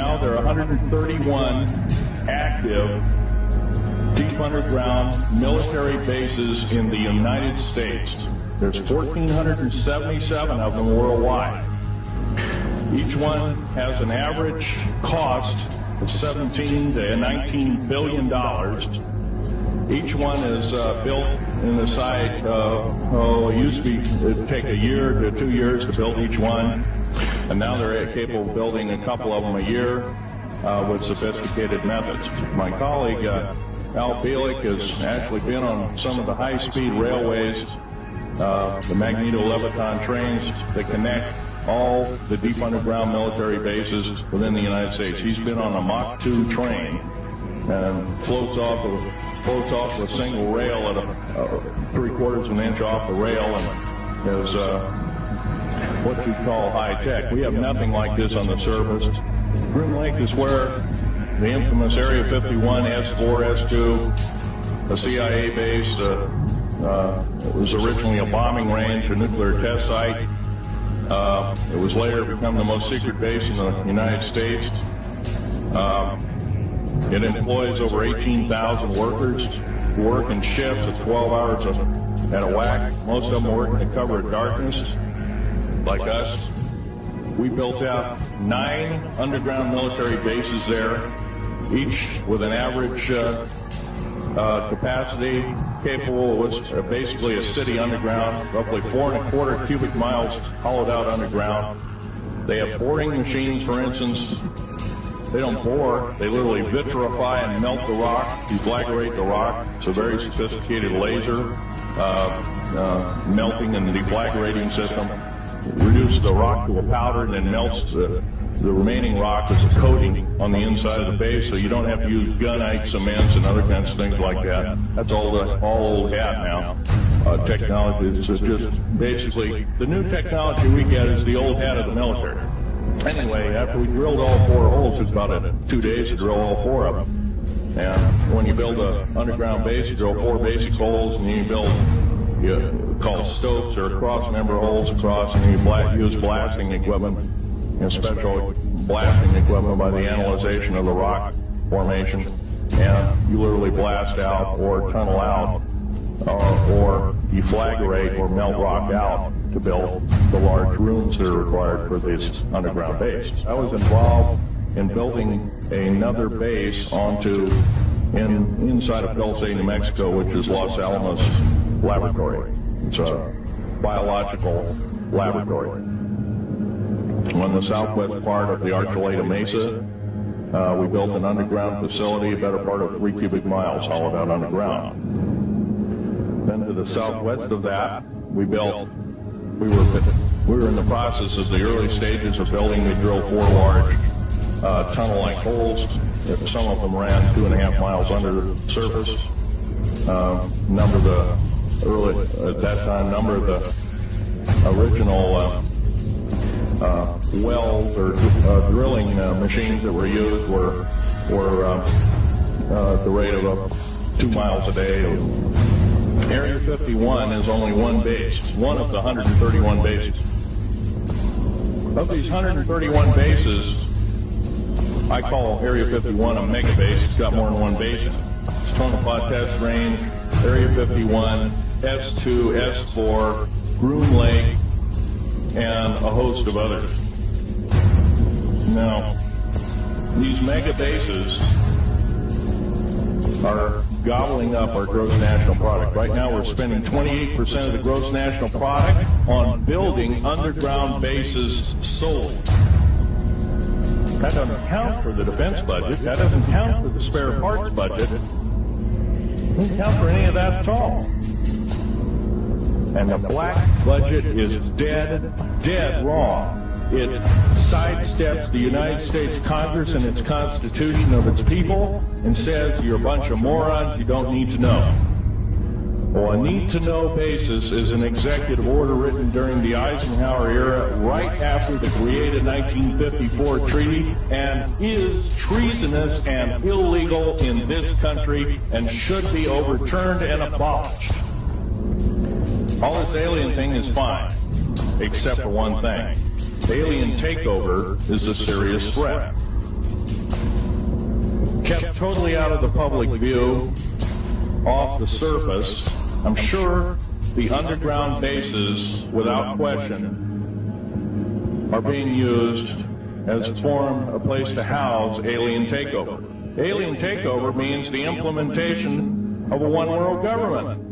now there are 131 active deep underground military bases in the United States. There's 1,477 of them worldwide. Each one has an average cost of $17 to $19 billion. Each one is built in the site, it used to be, it'd take a year to 2 years to build each one, and now they're capable of building a couple of them a year with sophisticated methods. My colleague, Al Bielik, has actually been on some of the high-speed railways, the magneto-leviton trains that connect all the deep underground military bases within the United States. He's been on a Mach 2 train and floats off a single rail at a 3/4 of an inch off the rail, and is what you call high tech. We have nothing like this on the surface. Groom Lake is where the infamous Area 51, S4, S2, a CIA base. It was originally a bombing range, a nuclear test site. It was later become the most secret base in the United States. It employs over 18,000 workers who work in shifts of 12 hours at a whack. Most of them work in the cover of darkness, like us. We built out 9 underground military bases there, each with an average capacity capable of basically a city underground, roughly 4¼ cubic miles hollowed out underground. They have boring machines, for instance. They don't bore, they literally vitrify and melt the rock, deflagrate the rock. It's a very sophisticated laser melting and deflagrating system. It reduces the rock to a powder and then melts the remaining rock as a coating on the inside of the base, so you don't have to use gunite, cements, and other kinds of things like that. That's all old hat now. Technology is just basically, the new technology we get is the old hat of the military. Anyway, after we drilled all 4 holes, it's about 2 days to drill all 4 of them. And when you build an underground base, you drill 4 basic holes, and then you call stopes or cross-member holes across, and you use blasting equipment and special blasting equipment by the analyzation of the rock formation. And you literally blast out or tunnel out or deflagrate or melt rock out to build the large rooms that are required for this underground base. I was involved in building another base inside of Dulce, New Mexico, which is Los Alamos Laboratory. It's a biological laboratory. On the southwest part of the Archuleta Mesa, we built an underground facility, a better part of 3 cubic miles hollowed out underground. Then to the southwest of that, we were in the process of the early stages of building. We drilled 4 large tunnel-like holes. Some of them ran 2.5 miles under the surface. At that time, number of the original wells or drilling machines that were used were at the rate of 2 miles a day. Area 51 is only one base, one of the 131 bases. Of these 131 bases, I call Area 51 a mega base. It's got more than one base in it. It's Tonopah Test Range, Area 51, S2, S4, Groom Lake, and a host of others. Now, these mega bases are gobbling up our gross national product. Right now we're spending 28% of the gross national product on building underground bases solely. That doesn't count for the defense budget. That doesn't count for the spare parts budget. It doesn't count for any of that at all. And the black budget is dead wrong. It sidesteps the United States Congress and its Constitution of its people and says you're a bunch of morons, you don't need to know. Well, a need-to-know basis is an executive order written during the Eisenhower era right after the created 1954 treaty and is treasonous and illegal in this country and should be overturned and abolished. All this alien thing is fine, except for one thing. Alien takeover is a serious threat. kept totally out of the public view, off the surface. I'm sure the underground bases, without question, are being used as a place to house alien takeover. Alien takeover means the implementation of a one-world government.